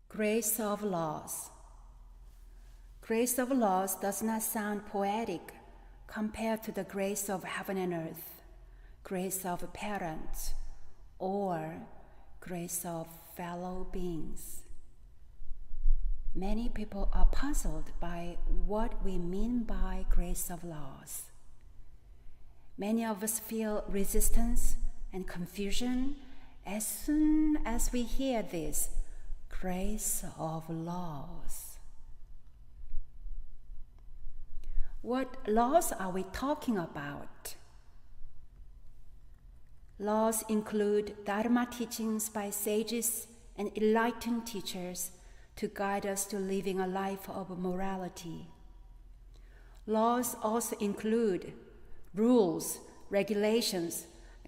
Grace of laws. Grace of laws does not sound poetic compared to the grace of heaven and earth, grace of parents, or grace of fellow beings. Many people are puzzled by what we mean by grace of laws. Many of us feel resistance and confusion as soon as we hear this grace of laws. What laws are we talking about? Laws include Dharma teachings by sages and enlightened teachers to guide us to living a life of morality. Laws also include rules, regulations,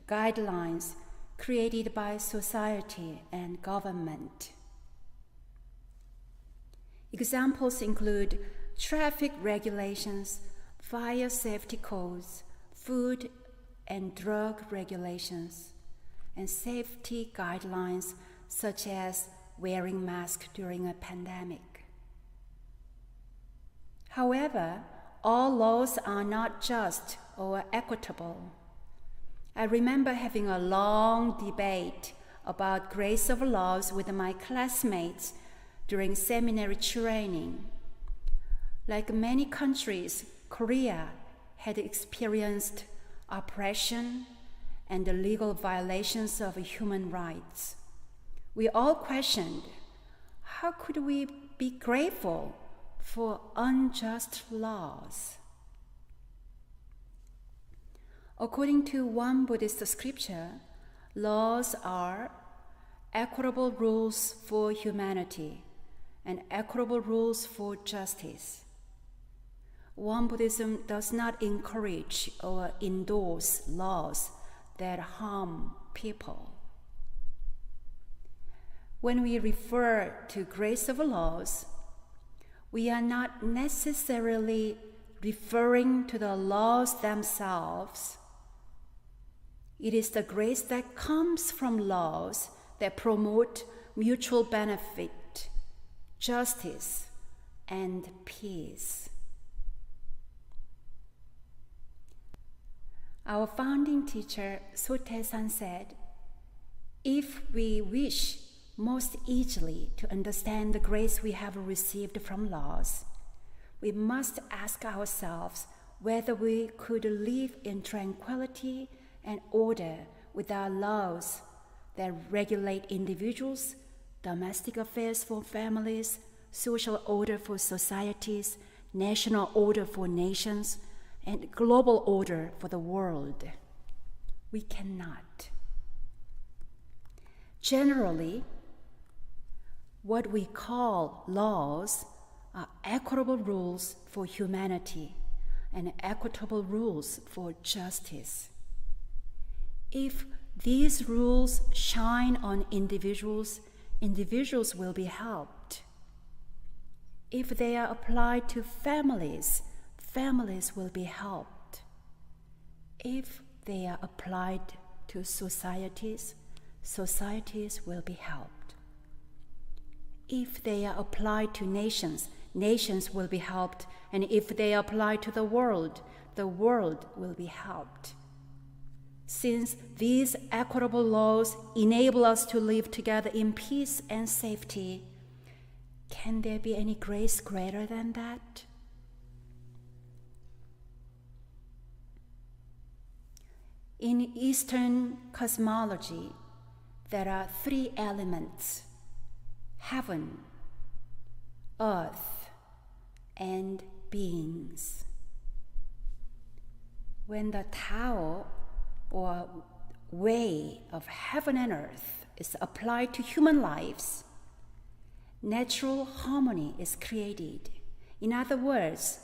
guidelines created by society and government. Examples include traffic regulations, fire safety codes, food and drug regulations, and safety guidelines such as wearing masks during a pandemic. However, all laws are not just or equitable. I remember having a long debate about grace of laws with my classmates during seminary training. Like many countries, Korea had experienced oppression and the legal violations of human rights. We all questioned, how could we be grateful for unjust laws? According to one Buddhist scripture, laws are equitable rules for humanity and equitable rules for justice. Won Buddhism does not encourage or endorse laws that harm people. When we refer to grace of laws, we are not necessarily referring to the laws themselves. It is the grace that comes from laws that promote mutual benefit, justice, and peace. Our founding teacher, Sotae-san, said, if we wish most easily to understand the grace we have received from laws, we must ask ourselves whether we could live in tranquility and order without laws that regulate individuals, domestic affairs for families, social order for societies, national order for nations, and global order for the world. We cannot. Generally, what we call laws are equitable rules for humanity and equitable rules for justice. If these rules shine on individuals, individuals will be helped. If they are applied to families, families will be helped. If they are applied to societies, societies will be helped. If they are applied to nations, nations will be helped. And if they are applied to the world will be helped. Since these equitable laws enable us to live together in peace and safety, can there be any grace greater than that? In Eastern cosmology, there are three elements: heaven, earth, and beings. When the Tao, or way of heaven and earth, is applied to human lives, natural harmony is created. In other words,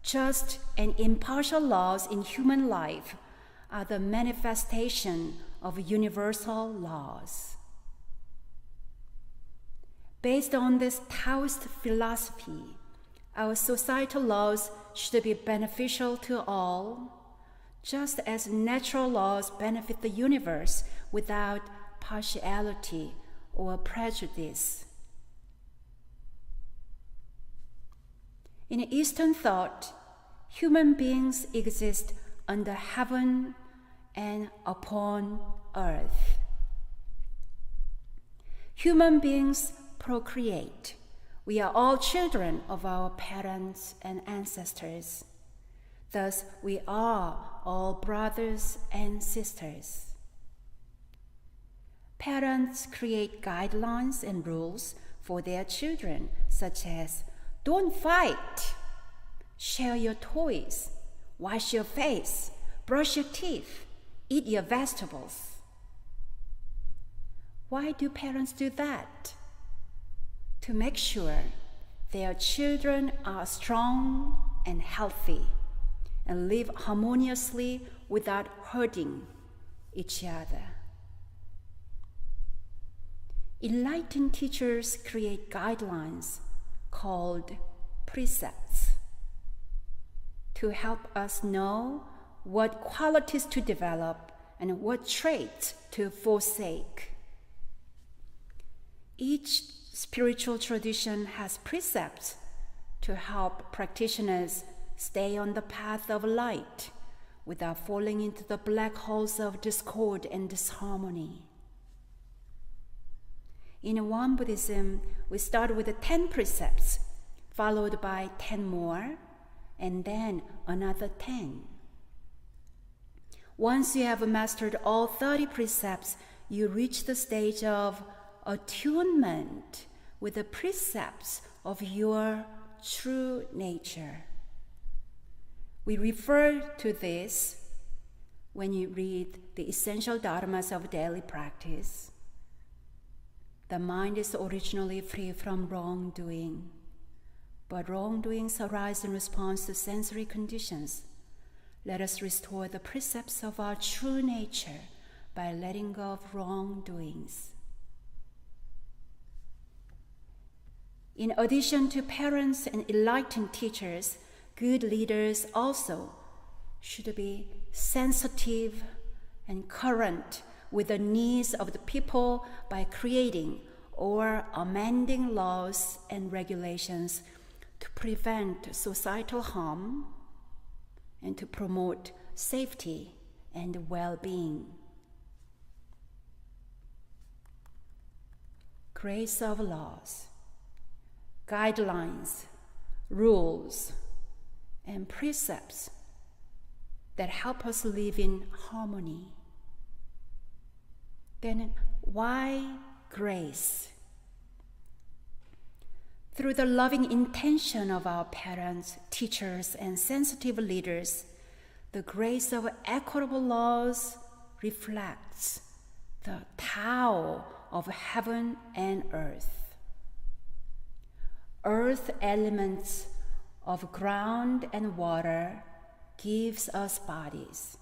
just and impartial laws in human life are the manifestation of universal laws. Based on this Taoist philosophy, our societal laws should be beneficial to all, just as natural laws benefit the universe without partiality or prejudice. In Eastern thought, human beings exist under heaven and upon earth. Human beings procreate. We are all children of our parents and ancestors. Thus, we are all brothers and sisters. Parents create guidelines and rules for their children, such as don't fight, share your toys, wash your face, brush your teeth, eat your vegetables. Why do parents do that? To make sure their children are strong and healthy and live harmoniously without hurting each other. Enlightened teachers create guidelines called precepts to help us know what qualities to develop and what traits to forsake. Each spiritual tradition has precepts to help practitioners stay on the path of light without falling into the black holes of discord and disharmony. In Won Buddhism, we start with the 10 precepts, followed by 10 more, and then another 10. Once you have mastered all 30 precepts, you reach the stage of attunement with the precepts of your true nature. We refer to this when you read the essential dharmas of daily practice. The mind is originally free from wrongdoing, but wrongdoings arise in response to sensory conditions. Let us restore the precepts of our true nature by letting go of wrongdoings. In addition to parents and enlightened teachers, good leaders also should be sensitive and current with the needs of the people by creating or amending laws and regulations to prevent societal harm and to promote safety and well-being. Grace of laws, guidelines, rules, and precepts that help us live in harmony. Then why grace? Through the loving intention of our parents, teachers, and sensitive leaders, the grace of equitable laws reflects the Tao of heaven and earth. Earth elements of ground and water gives us bodies.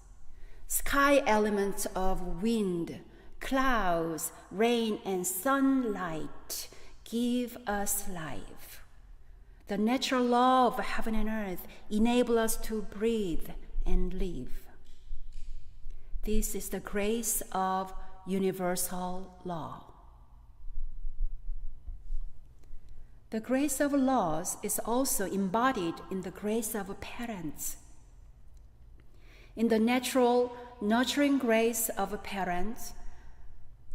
Sky elements of wind, clouds, rain, and sunlight give us life. The natural law of heaven and earth enable us to breathe and live. This is the grace of universal law. The grace of laws is also embodied in the grace of parents. In the natural, nurturing grace of parents,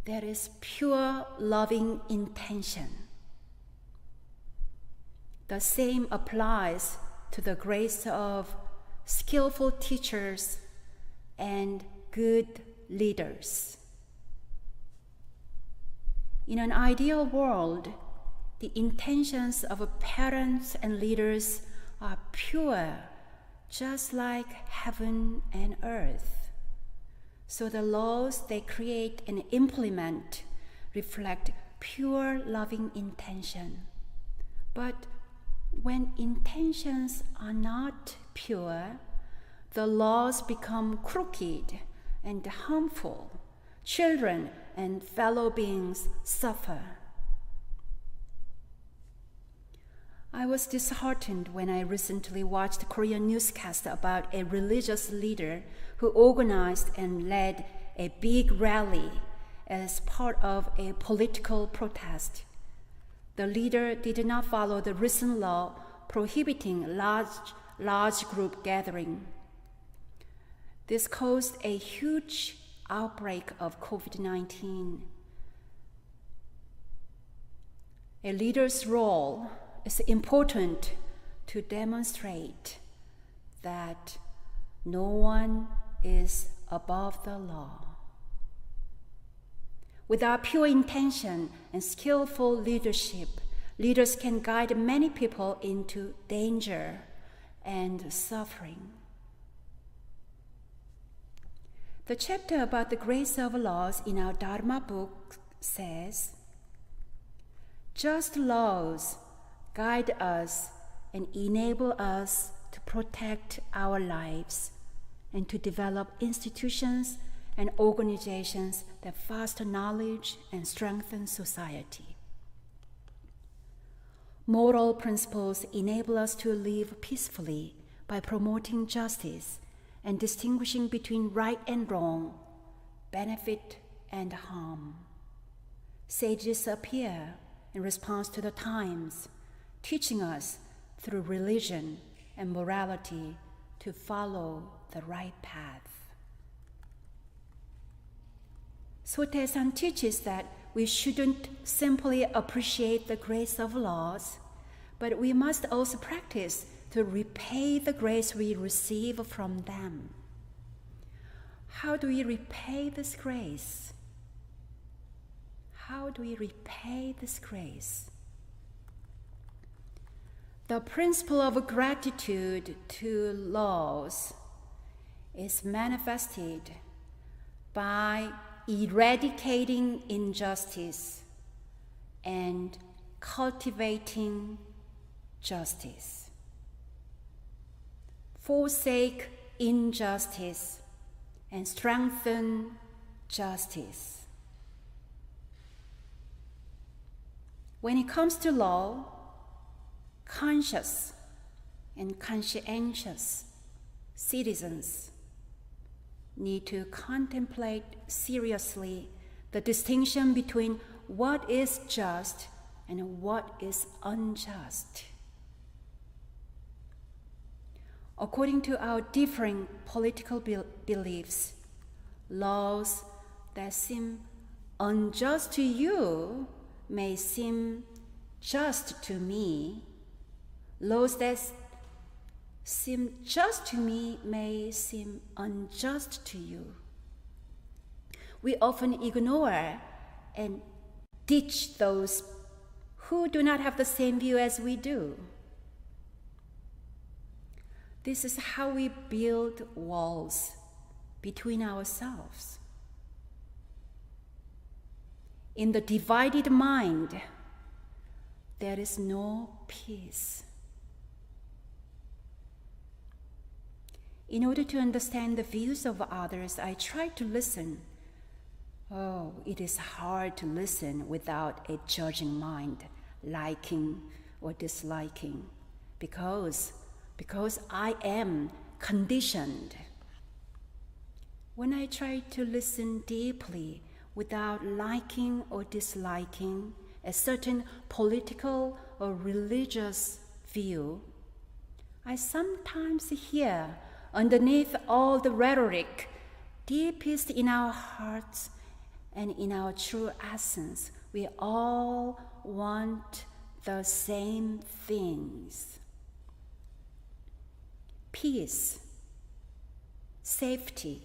there is pure, loving intention. The same applies to the grace of skillful teachers and good leaders. In an ideal world, the intentions of parents and leaders are pure, just like heaven and earth. So the laws they create and implement reflect pure, loving intention. But when intentions are not pure, the laws become crooked and harmful. Children and fellow beings suffer. I was disheartened when I recently watched a Korean newscast about a religious leader who organized and led a big rally as part of a political protest. The leader did not follow the recent law prohibiting large group gathering. This caused a huge outbreak of COVID-19. A leader's role is important to demonstrate that no one is above the law. Without pure intention and skillful leadership, leaders can guide many people into danger and suffering. The chapter about the grace of laws in our Dharma book says, just laws guide us and enable us to protect our lives and to develop institutions and organizations that foster knowledge and strengthen society. Moral principles enable us to live peacefully by promoting justice and distinguishing between right and wrong, benefit and harm. Sages appear in response to the times, teaching us through religion and morality to follow the right path. Sotae-san teaches that we shouldn't simply appreciate the grace of laws, but we must also practice to repay the grace we receive from them. How do we repay this grace? How do we repay this grace? The principle of gratitude to laws is manifested by eradicating injustice and cultivating justice. Forsake injustice and strengthen justice. When it comes to law, conscious and conscientious citizens need to contemplate seriously the distinction between what is just and what is unjust. According to our differing political beliefs, laws that seem unjust to you may seem just to me. Laws that seem just to me may seem unjust to you. We often ignore and ditch those who do not have the same view as we do. This is how we build walls between ourselves. In the divided mind, there is no peace. In order to understand the views of others, I try to listen. Oh, it is hard to listen without a judging mind, liking or disliking, because I am conditioned. When I try to listen deeply without liking or disliking a certain political or religious view, I sometimes hear underneath all the rhetoric, deepest in our hearts and in our true essence, we all want the same things: peace, safety,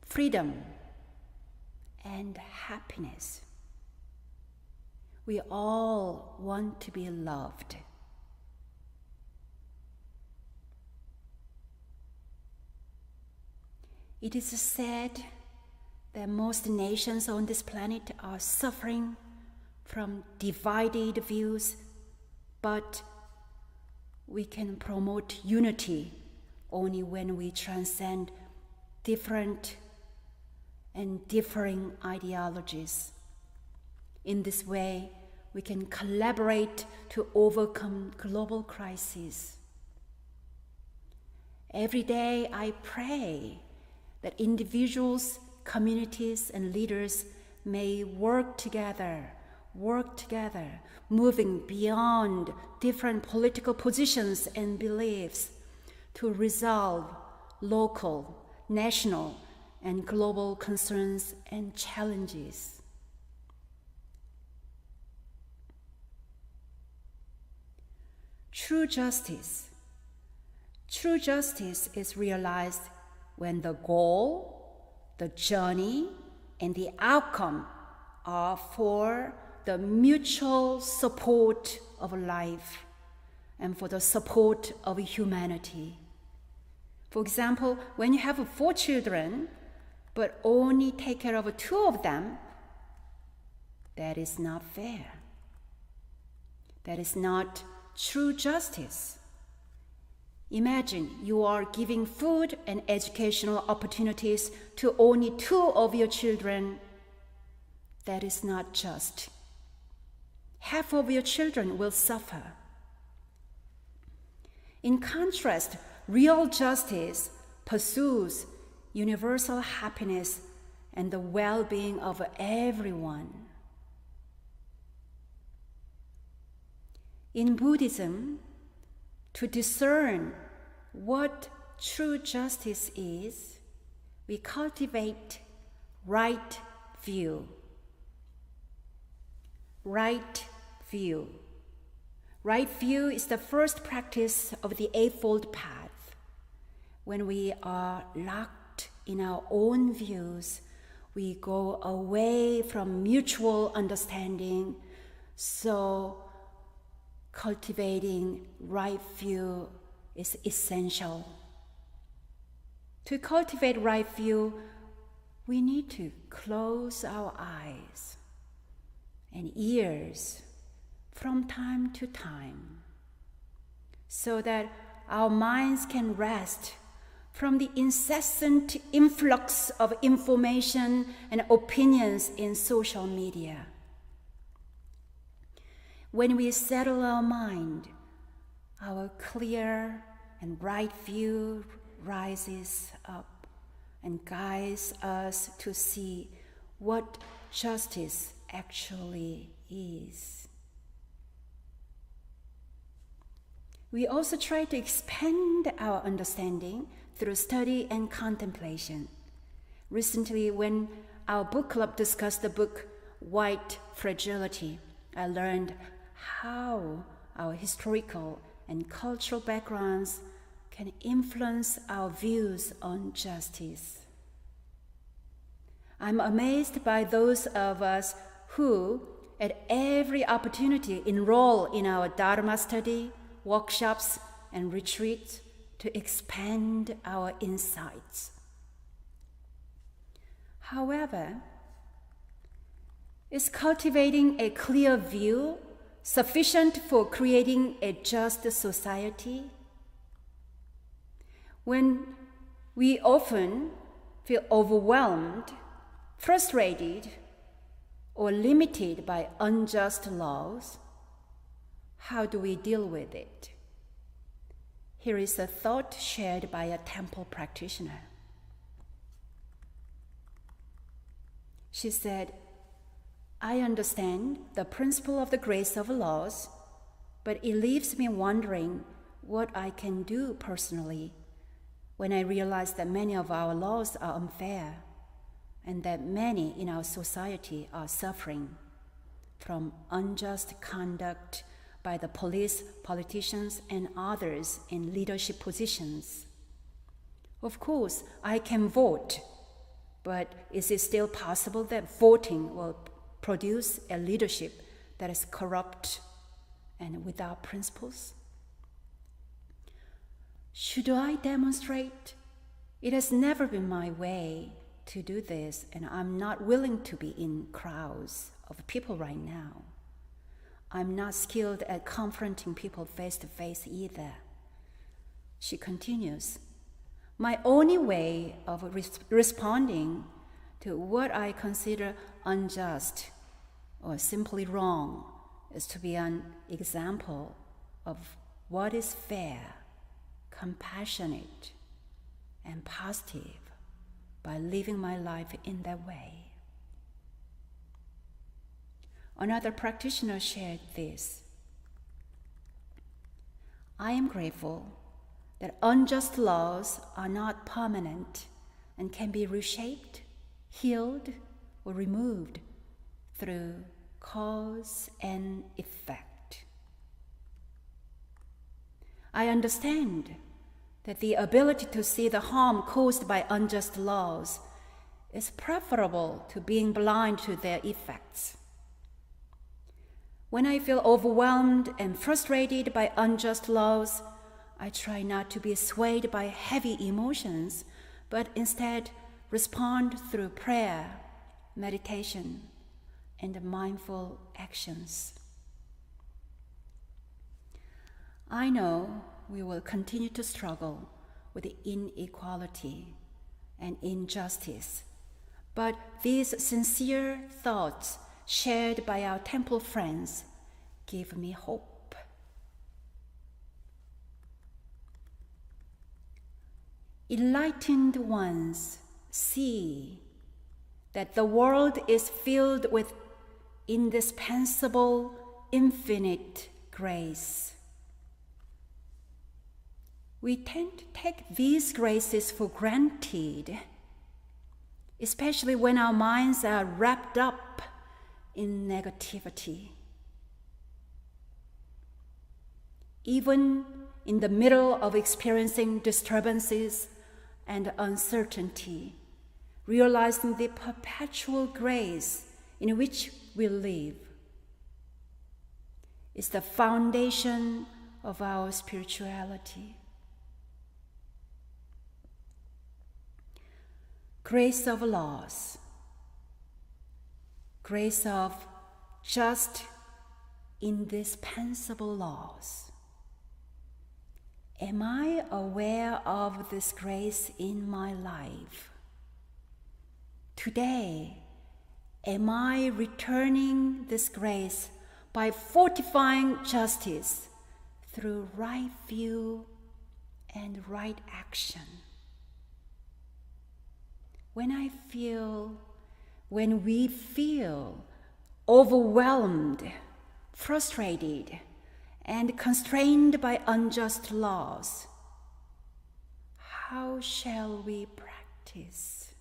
freedom, and happiness. We all want to be loved. It is said that most nations on this planet are suffering from divided views, but we can promote unity only when we transcend different and differing ideologies. In this way, we can collaborate to overcome global crises. Every day I pray that individuals, communities, and leaders may work together, moving beyond different political positions and beliefs to resolve local, national, and global concerns and challenges. True justice is realized when the goal, the journey, and the outcome are for the mutual support of life and for the support of humanity. For example, when you have 4 children, but only take care of 2 of them, that is not fair. That is not true justice. Imagine you are giving food and educational opportunities to only 2 of your children. That is not just. Half of your children will suffer. In contrast, real justice pursues universal happiness and the well-being of everyone. In Buddhism, to discern what true justice is, we cultivate right view. Right view. Right view is the first practice of the Eightfold Path. When we are locked in our own views, we go away from mutual understanding. So cultivating right view is essential. To cultivate right view, we need to close our eyes and ears from time to time so that our minds can rest from the incessant influx of information and opinions in social media. When we settle our mind, our clear and right view rises up and guides us to see what justice actually is. We also try to expand our understanding through study and contemplation. Recently, when our book club discussed the book White Fragility, I learned how our historical and cultural backgrounds can influence our views on justice. I'm amazed by those of us who, at every opportunity, enroll in our Dharma study, workshops, and retreats to expand our insights. However, is cultivating a clear view sufficient for creating a just society? When we often feel overwhelmed, frustrated, or limited by unjust laws, how do we deal with it? Here is a thought shared by a temple practitioner. She said, I understand the principle of the grace of laws, but it leaves me wondering what I can do personally when I realize that many of our laws are unfair and that many in our society are suffering from unjust conduct by the police, politicians, and others in leadership positions. Of course, I can vote, but is it still possible that voting will produce a leadership that is corrupt and without principles? Should I demonstrate? It has never been my way to do this, and I'm not willing to be in crowds of people right now. I'm not skilled at confronting people face to face either. She continues, my only way of responding to what I consider unjust or simply wrong is to be an example of what is fair, compassionate, and positive by living my life in that way. Another practitioner shared this: I am grateful that unjust laws are not permanent and can be reshaped, healed, or removed through cause and effect. I understand that the ability to see the harm caused by unjust laws is preferable to being blind to their effects. When I feel overwhelmed and frustrated by unjust laws, I try not to be swayed by heavy emotions, but instead respond through prayer, meditation, and mindful actions. I know we will continue to struggle with inequality and injustice, but these sincere thoughts shared by our temple friends give me hope. Enlightened ones see that the world is filled with indispensable, infinite grace. We tend to take these graces for granted, especially when our minds are wrapped up in negativity. Even in the middle of experiencing disturbances and uncertainty, realizing the perpetual grace in which we live is the foundation of our spirituality. Grace of laws, grace of just, indispensable laws. Am I aware of this grace in my life? Today, am I returning this grace by fortifying justice through right view and right action? When we feel overwhelmed, frustrated, and constrained by unjust laws, how shall we practice?